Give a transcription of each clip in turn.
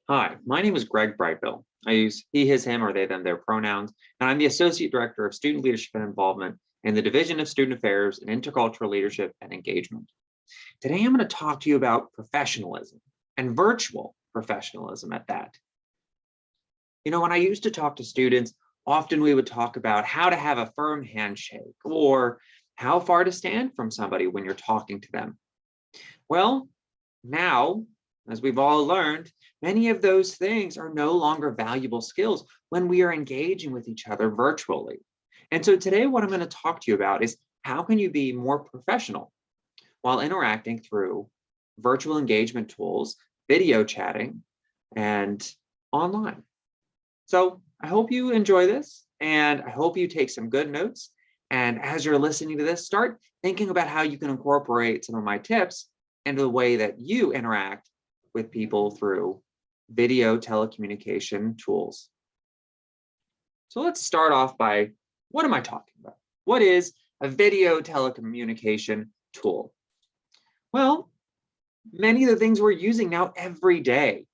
Hi, my name is Greg Brightville. I use he, his, him, or they, them, their pronouns, and I'm the Associate Director of Student Leadership and Involvement in the Division of Student Affairs and Intercultural Leadership and Engagement. Today, I'm going to talk to you about professionalism and virtual professionalism at that. You know, when I used to talk to students, often we would talk about how to have a firm handshake or how far to stand from somebody when you're talking to them. Well, now, as we've all learned, many of those things are no longer valuable skills when we are engaging with each other virtually. And so today, what I'm going to talk to you about is how can you be more professional while interacting through virtual engagement tools, video chatting, and online. So I hope you enjoy this, and I hope you take some good notes. And as you're listening to this, start thinking about how you can incorporate some of my tips into the way that you interact with people through video telecommunication tools. So let's start off by, what am I talking about? What is a video telecommunication tool? Well, many of the things we're using now every day.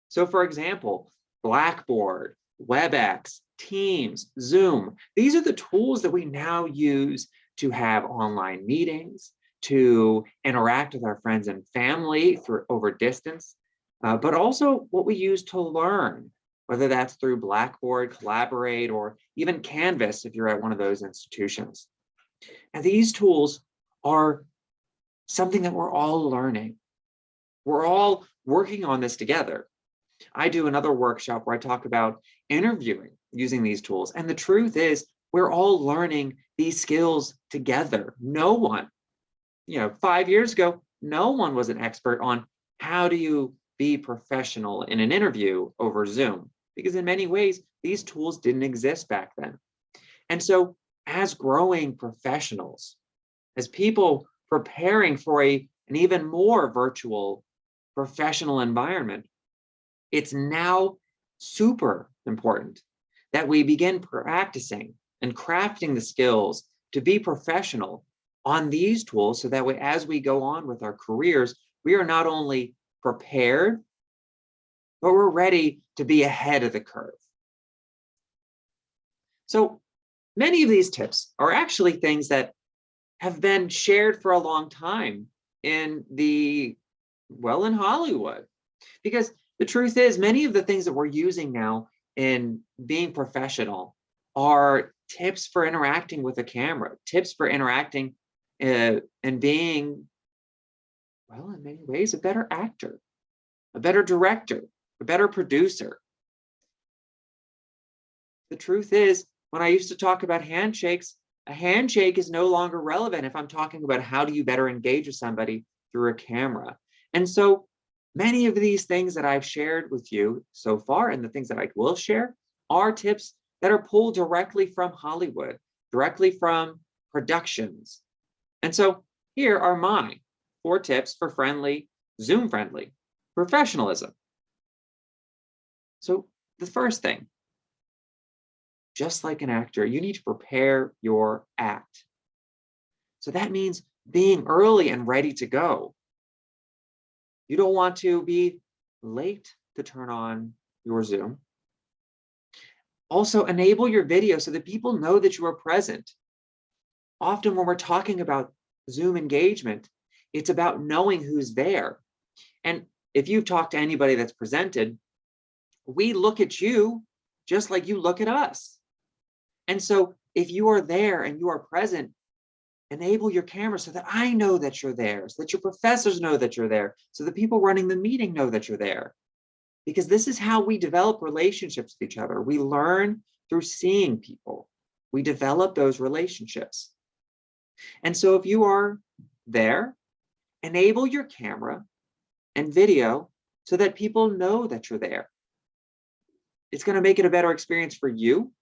So for example, Blackboard, Webex, Teams, Zoom, these are the tools that we now use to have online meetings, to interact with our friends and family over distance, but also what we use to learn, whether that's through Blackboard, Collaborate, or even Canvas if you're at one of those institutions. And these tools are something that we're all learning. We're all working on this together. I do another workshop where I talk about interviewing using these tools. And the truth is, we're all learning these skills together. No one, 5 years ago, no one was an expert on how do you be professional in an interview over Zoom, because in many ways, these tools didn't exist back then. And so as growing professionals, as people preparing for an even more virtual professional environment, it's now super important that we begin practicing and crafting the skills to be professional on these tools so that way, as we go on with our careers, we are not only prepared, but we're ready to be ahead of the curve. So many of these tips are actually things that have been shared for a long time in Hollywood, because the truth is, many of the things that we're using now in being professional are tips for interacting with a camera, tips for interacting and being, well, in many ways, a better actor, a better director, a better producer. The truth is, when I used to talk about handshakes, a handshake is no longer relevant if I'm talking about how do you better engage with somebody through a camera. And so many of these things that I've shared with you so far, and the things that I will share, are tips that are pulled directly from Hollywood, directly from productions. And so here are my 4 tips for Zoom-friendly professionalism. So the first thing, just like an actor, you need to prepare your act. So that means being early and ready to go. You don't want to be late to turn on your Zoom. Also, enable your video so that people know that you are present. Often when we're talking about Zoom engagement, it's about knowing who's there. And if you've talked to anybody that's presented, we look at you just like you look at us. And so if you are there and you are present, enable your camera so that I know that you're there, so that your professors know that you're there, so the people running the meeting know that you're there. Because this is how we develop relationships with each other. We learn through seeing people. We develop those relationships. And so if you are there, enable your camera and video so that people know that you're there. It's going to make it a better experience for you,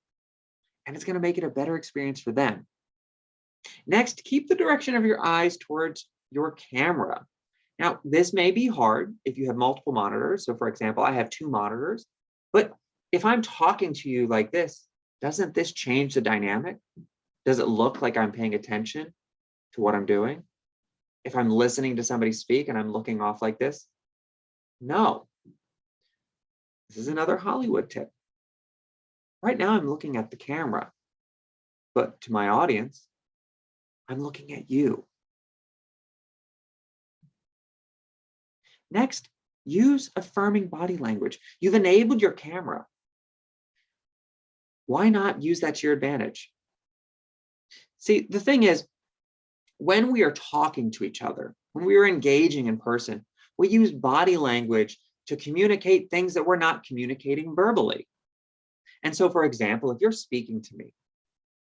and it's going to make it a better experience for them. Next, keep the direction of your eyes towards your camera. Now, this may be hard if you have multiple monitors. So for example, I have 2 monitors, but if I'm talking to you like this, doesn't this change the dynamic? Does it look like I'm paying attention to what I'm doing? If I'm listening to somebody speak and I'm looking off like this? No. This is another Hollywood tip. Right now, I'm looking at the camera, but to my audience, I'm looking at you. Next, use affirming body language. You've enabled your camera. Why not use that to your advantage? See, the thing is, when we are talking to each other, when we are engaging in person, we use body language to communicate things that we're not communicating verbally. And so, for example, if you're speaking to me,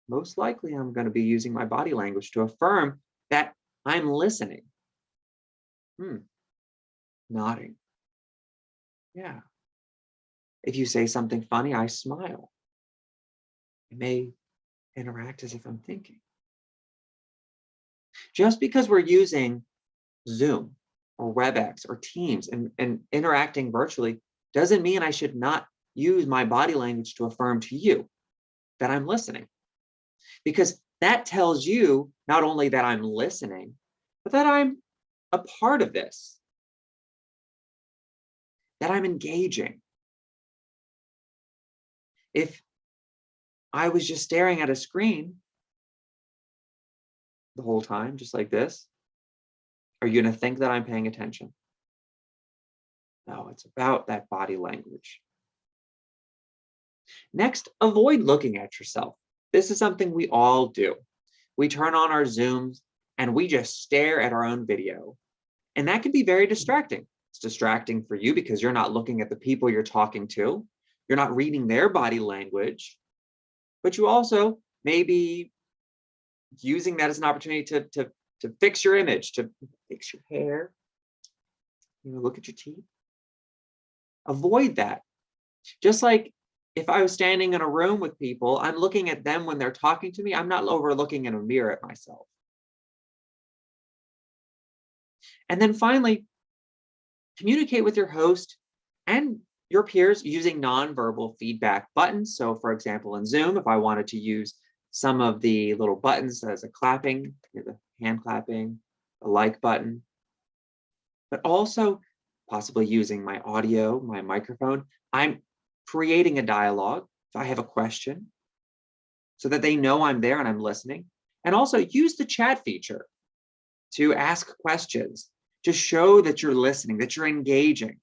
most likely I'm going to be using my body language to affirm that I'm listening. Nodding. Yeah. If you say something funny, I smile. I may interact as if I'm thinking. Just because we're using Zoom or Webex or Teams and interacting virtually doesn't mean I should not use my body language to affirm to you that I'm listening. Because that tells you not only that I'm listening, but that I'm a part of this, that I'm engaging. If I was just staring at a screen the whole time, just like this, are you going to think that I'm paying attention? No, it's about that body language. Next, avoid looking at yourself. This is something we all do. We turn on our Zooms and we just stare at our own video. And that can be very distracting. It's distracting for you because you're not looking at the people you're talking to. You're not reading their body language. But you also may be using that as an opportunity to fix your image, to fix your hair, look at your teeth. Avoid that. Just like if I was standing in a room with people, I'm looking at them when they're talking to me. I'm not overlooking in a mirror at myself. And then finally, communicate with your host and your peers using nonverbal feedback buttons. So for example, in Zoom, if I wanted to use some of the little buttons as a clapping, the hand clapping, the like button, but also possibly using my audio, my microphone, I'm creating a dialogue. If I have a question, so that they know I'm there and I'm listening. And also use the chat feature to ask questions, to show that you're listening, that you're engaging.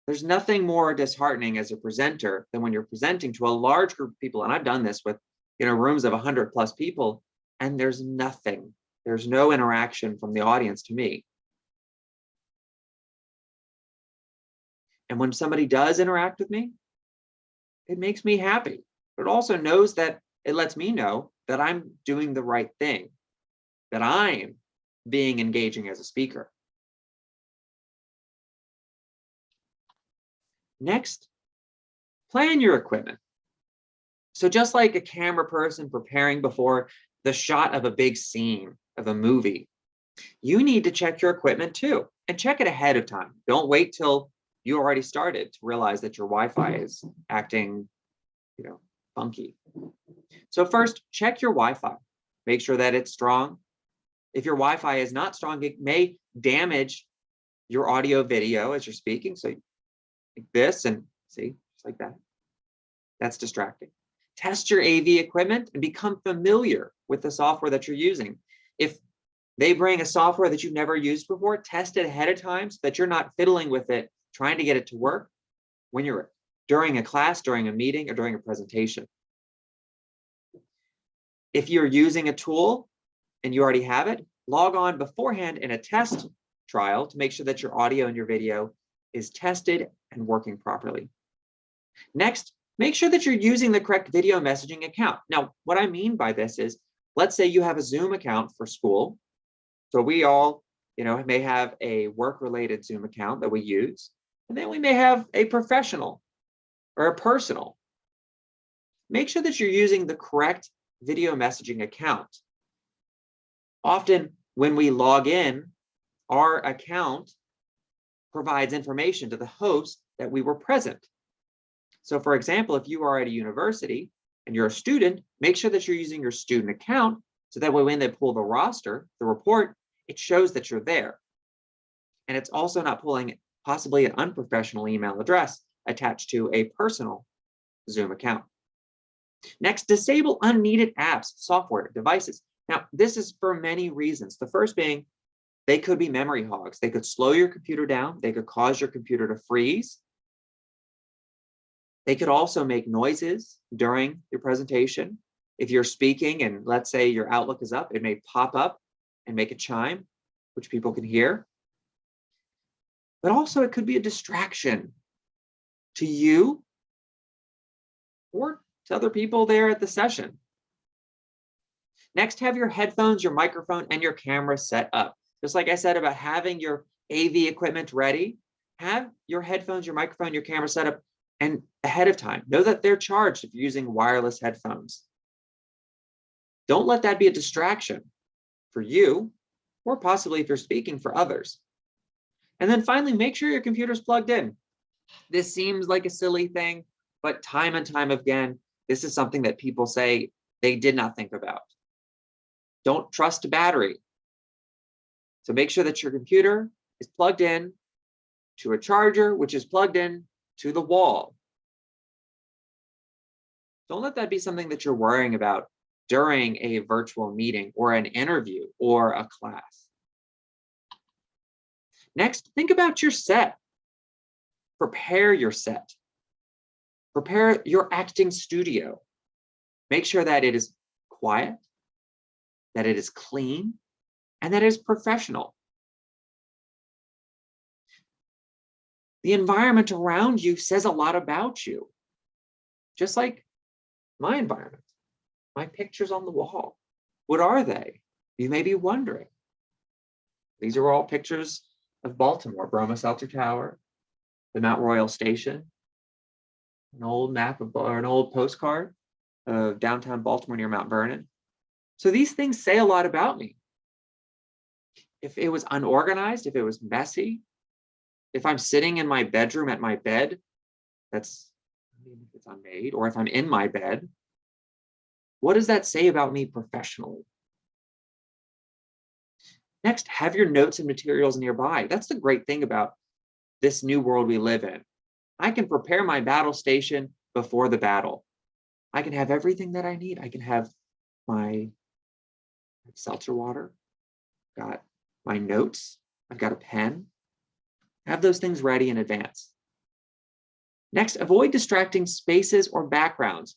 There's nothing more disheartening as a presenter than when you're presenting to a large group of people. And I've done this with, rooms of 100+ people, and there's nothing. There's no interaction from the audience to me. And when somebody does interact with me, it makes me happy. But it also knows that it lets me know that I'm doing the right thing, that I'm being engaging as a speaker. Next, plan your equipment. So just like a camera person preparing before the shot of a big scene of a movie, you need to check your equipment too, and check it ahead of time. Don't wait till you already started to realize that your Wi-Fi is acting, funky. So first, check your Wi-Fi. Make sure that it's strong. If your Wi-Fi is not strong, it may damage your audio video as you're speaking. So like this, and see, just like that. That's distracting. Test your AV equipment and become familiar with the software that you're using. If they bring a software that you've never used before, test it ahead of time so that you're not fiddling with it, trying to get it to work when you're during a class, during a meeting, or during a presentation. If you're using a tool and you already have it, log on beforehand in a test trial to make sure that your audio and your video is tested and working properly. Next, make sure that you're using the correct video messaging account. Now, what I mean by this is, let's say you have a Zoom account for school. So we all, may have a work-related Zoom account that we use, and then we may have a professional or a personal. Make sure that you're using the correct video messaging account. Often when we log in, our account provides information to the host that we were present. So for example, if you are at a university and you're a student, make sure that you're using your student account so that way when they pull the roster, the report, it shows that you're there. And it's also not pulling possibly an unprofessional email address attached to a personal Zoom account. Next, disable unneeded apps, software, devices. Now, this is for many reasons. The first being they could be memory hogs. They could slow your computer down. They could cause your computer to freeze. They could also make noises during your presentation. If you're speaking and let's say your Outlook is up, it may pop up and make a chime, which people can hear. But also it could be a distraction to you or to other people there at the session. Next, have your headphones, your microphone, and your camera set up. Just like I said about having your AV equipment ready, have your headphones, your microphone, your camera set up and ahead of time. Know that they're charged if you're using wireless headphones. Don't let that be a distraction for you, or possibly if you're speaking for others. And then finally, make sure your computer's plugged in. This seems like a silly thing, but time and time again, this is something that people say they did not think about. Don't trust a battery. So make sure that your computer is plugged in to a charger, which is plugged in to the wall. Don't let that be something that you're worrying about during a virtual meeting or an interview or a class. Next, think about your set. Prepare your set. Prepare your acting studio. Make sure that it is quiet, that it is clean, and that it is professional. The environment around you says a lot about you, just like my environment, my pictures on the wall. What are they? You may be wondering. These are all pictures of Baltimore, Bromo Seltzer Tower, the Mount Royal Station, an old map of, or an old postcard of downtown Baltimore near Mount Vernon. So these things say a lot about me. If it was unorganized, if it was messy, if I'm sitting in my bedroom at my bed, if it's unmade, or if I'm in my bed, what does that say about me professionally? Next, have your notes and materials nearby. That's the great thing about this new world we live in. I can prepare my battle station before the battle. I can have everything that I need. I can have my seltzer water, got my notes, I've got a pen. Have those things ready in advance. Next, avoid distracting spaces or backgrounds.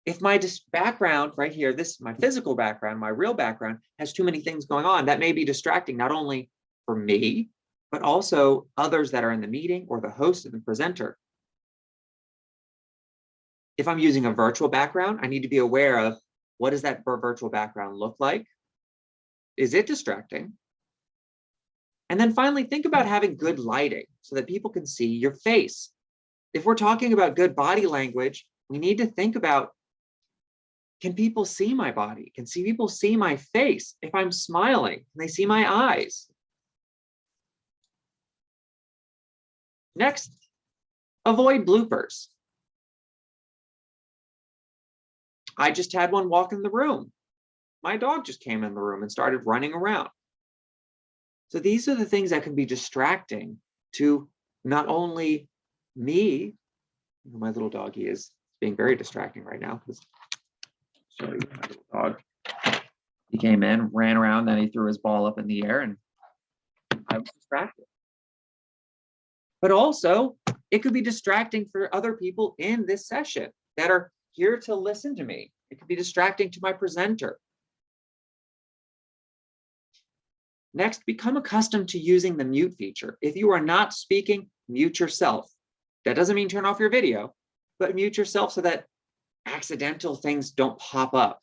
If my background right here, this my physical background, my real background has too many things going on, that may be distracting not only for me, but also others that are in the meeting or the host and the presenter. If I'm using a virtual background, I need to be aware of what does that virtual background look like? Is it distracting? And then finally, think about having good lighting so that people can see your face. If we're talking about good body language, we need to think about, can people see my body? Can people see my face? If I'm smiling, can they see my eyes? Next, avoid bloopers. I just had one walk in the room. My dog just came in the room and started running around. So these are the things that can be distracting to not only me, my little doggy is being very distracting right now. Show you my little dog. He came in, ran around, then he threw his ball up in the air and I was distracted. But also, it could be distracting for other people in this session that are here to listen to me. It could be distracting to my presenter. Next, become accustomed to using the mute feature. If you are not speaking, mute yourself. That doesn't mean turn off your video, but mute yourself so that accidental things don't pop up.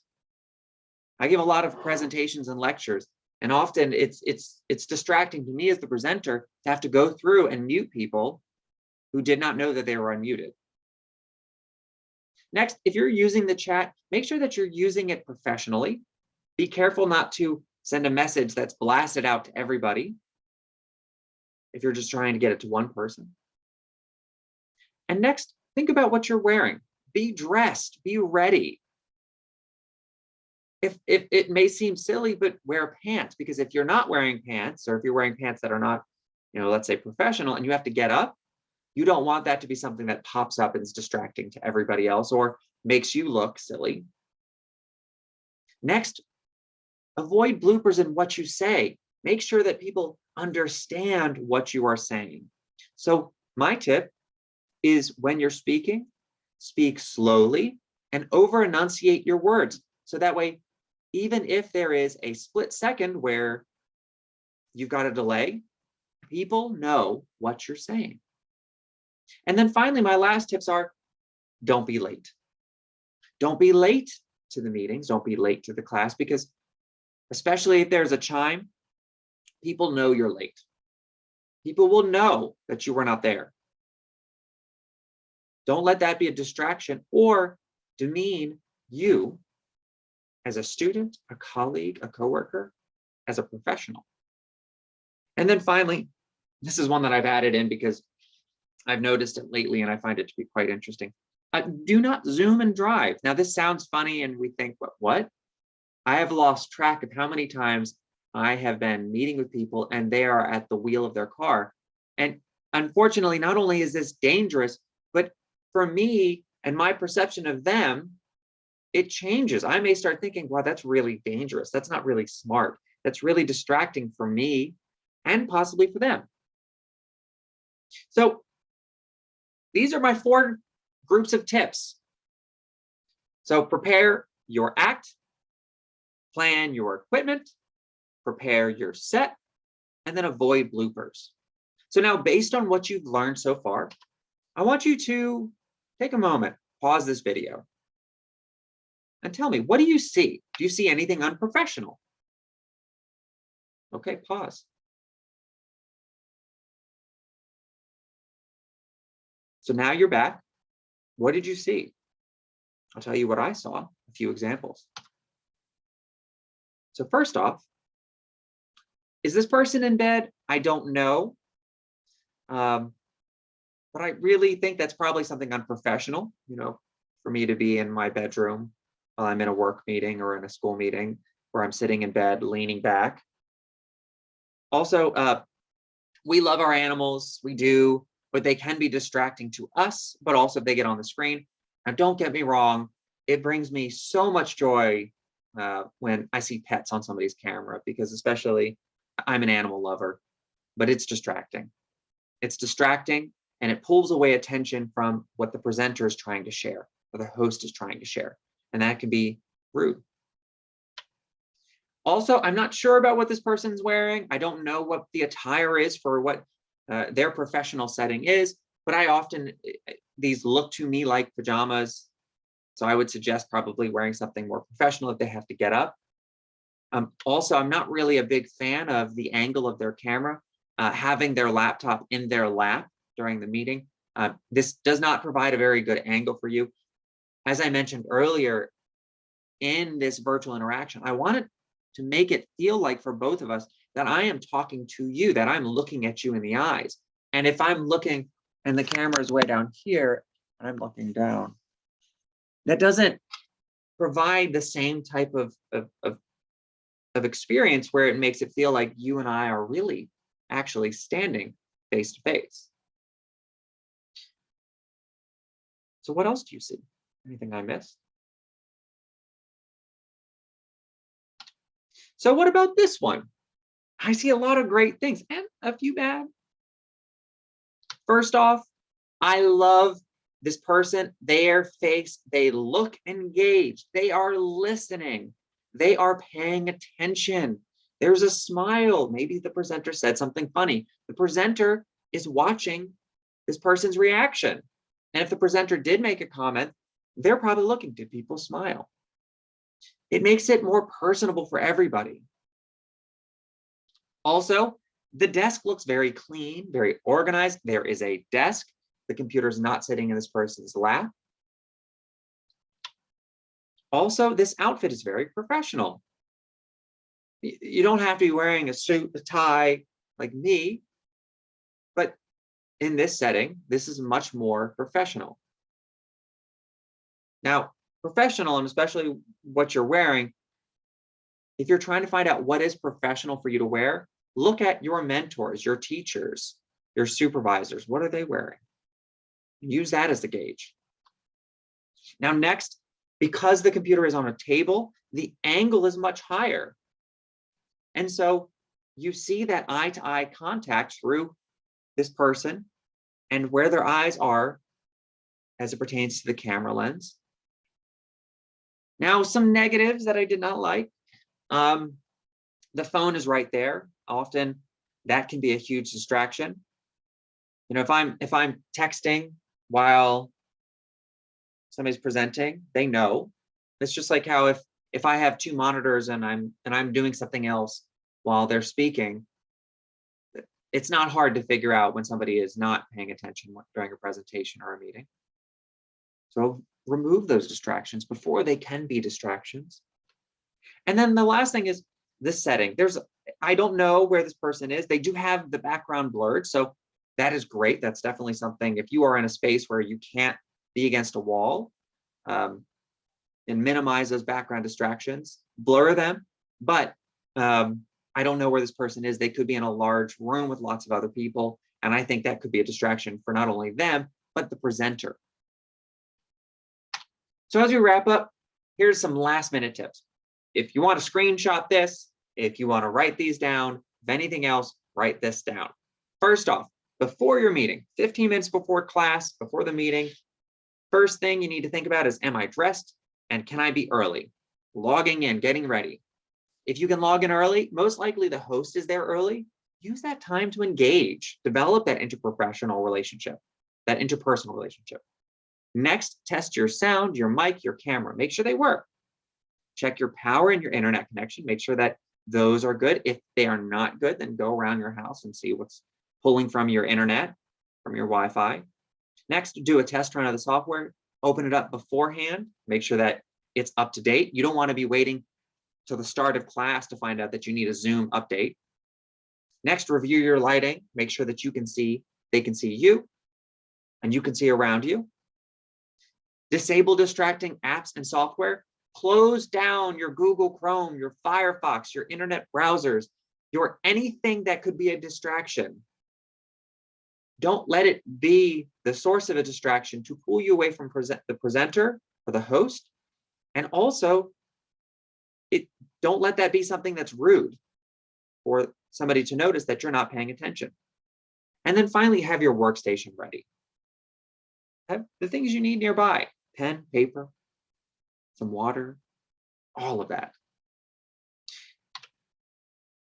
I give a lot of presentations and lectures, and often it's distracting to me as the presenter to have to go through and mute people who did not know that they were unmuted. Next, if you're using the chat, make sure that you're using it professionally. Be careful not to send a message that's blasted out to everybody if you're just trying to get it to one person. And next, think about what you're wearing. Be dressed, be ready. If it may seem silly, but wear pants, because if you're not wearing pants, or if you're wearing pants that are not let's say professional, and you have to get up, you don't want that to be something that pops up and is distracting to everybody else or makes you look silly. Next, avoid bloopers in what you say. Make sure that people understand what you are saying. So my tip is when you're speaking, speak slowly and over enunciate your words. So that way, even if there is a split second where you've got a delay, people know what you're saying. And then finally, my last tips are don't be late. Don't be late to the meetings. Don't be late to the class, because especially if there's a chime, people know you're late. People will know that you were not there. Don't let that be a distraction or demean you as a student, a colleague, a coworker, as a professional. And then finally, this is one that I've added in because I've noticed it lately and I find it to be quite interesting. Do not Zoom and drive. Now, this sounds funny and we think, what? I have lost track of how many times I have been meeting with people and they are at the wheel of their car. And unfortunately, not only is this dangerous, but for me and my perception of them, it changes. I may start thinking, wow, that's really dangerous. That's not really smart. That's really distracting for me and possibly for them. So these are my 4 groups of tips. So prepare your act, plan your equipment, prepare your set, and then avoid bloopers. So now, based on what you've learned so far, I want you to take a moment, pause this video, and tell me, what do you see? Do you see anything unprofessional? Okay, pause. So now you're back. What did you see? I'll tell you what I saw, a few examples. So first off, is this person in bed? I don't know. But I really think that's probably something unprofessional, for me to be in my bedroom while I'm in a work meeting or in a school meeting where I'm sitting in bed, leaning back. Also, we love our animals, we do, but they can be distracting to us, but also if they get on the screen. Now, don't get me wrong, it brings me so much joy when I see pets on somebody's camera, because especially I'm an animal lover, but it's distracting. It's distracting and it pulls away attention from what the presenter is trying to share or the host is trying to share. And that can be rude. Also, I'm not sure about what this person's wearing. I don't know what the attire is for what their professional setting is, but these look to me like pajamas. So I would suggest probably wearing something more professional if they have to get up. Also, I'm not really a big fan of the angle of their camera, having their laptop in their lap during the meeting. This does not provide a very good angle for you. As I mentioned earlier, in this virtual interaction, I wanted to make it feel like for both of us that I am talking to you, that I'm looking at you in the eyes. And if I'm looking and the camera is way down here and I'm looking down, that doesn't provide the same type of experience where it makes it feel like you and I are really actually standing face to face. So what else do you see? Anything I missed? So what about this one? I see a lot of great things and a few bad. First off, I love this person, their face, they look engaged, they are listening, they are paying attention. There's a smile. Maybe the presenter said something funny. The presenter is watching this person's reaction. And if the presenter did make a comment, they're probably looking, did people smile? It makes it more personable for everybody. Also, the desk looks very clean, very organized. There is a desk. The computer is not sitting in this person's lap. Also, this outfit is very professional. You don't have to be wearing a suit, a tie like me, but in this setting, this is much more professional. Now, professional, and especially what you're wearing, if you're trying to find out what is professional for you to wear, Look at your mentors, your teachers, your supervisors. What are they wearing? Use that as the gauge. Now, next, because the computer is on a table, the angle is much higher. And so you see that eye-to-eye contact through this person and where their eyes are as it pertains to the camera lens. Now, some negatives that I did not like. The phone is right there. Often that can be a huge distraction. You know, if I'm texting while somebody's presenting, they know. It's just like how if I have two monitors and I'm doing something else while they're speaking, it's not hard to figure out when somebody is not paying attention during a presentation or a meeting. So remove those distractions before they can be distractions. And then the last thing is this setting. I don't know where this person is. They do have the background blurred, so that is great. That's definitely something. If you are in a space where you can't be against a wall, and minimize those background distractions, blur them. But I don't know where this person is. They could be in a large room with lots of other people, and I think that could be a distraction for not only them, but the presenter. So as we wrap up, here's some last minute tips. If you want to screenshot this, if you want to write these down, if anything else, write this down. First off, before your meeting, 15 minutes before class, before the meeting, first thing you need to think about is, am I dressed and can I be early? Logging in, getting ready. If you can log in early, most likely the host is there early. Use that time to engage, develop that interprofessional relationship, that interpersonal relationship. Next, test your sound, your mic, your camera. Make sure they work. Check your power and your internet connection. Make sure that those are good. If they are not good, then go around your house and see what's pulling from your internet, from your Wi-Fi. Next, do a test run of the software. Open it up beforehand. Make sure that it's up to date. You don't want to be waiting till the start of class to find out that you need a Zoom update. Next, review your lighting. Make sure that they can see you, and you can see around you. Disable distracting apps and software. Close down your Google Chrome, your Firefox, your internet browsers, your anything that could be a distraction. Don't let it be the source of a distraction to pull you away from the presenter or the host. And also, don't let that be something that's rude for somebody to notice that you're not paying attention. And then finally, have your workstation ready. Have the things you need nearby: pen, paper, some water, all of that.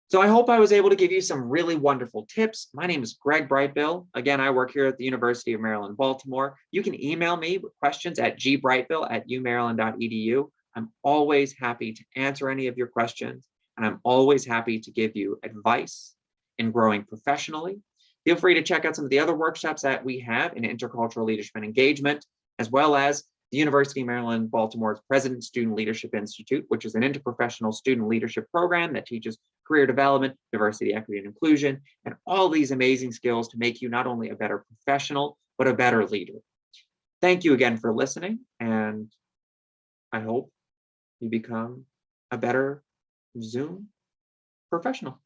So I hope I was able to give you some really wonderful tips. My name is Greg Brightbill. Again, I work here at the University of Maryland, Baltimore. You can email me with questions at gbrightbill@umaryland.edu. I'm always happy to answer any of your questions, and I'm always happy to give you advice in growing professionally. Feel free to check out some of the other workshops that we have in intercultural leadership and engagement, as well as the University of Maryland, Baltimore's President Student Leadership Institute, which is an interprofessional student leadership program that teaches career development, diversity, equity, and inclusion, and all these amazing skills to make you not only a better professional, but a better leader. Thank you again for listening, and I hope you become a better Zoom professional.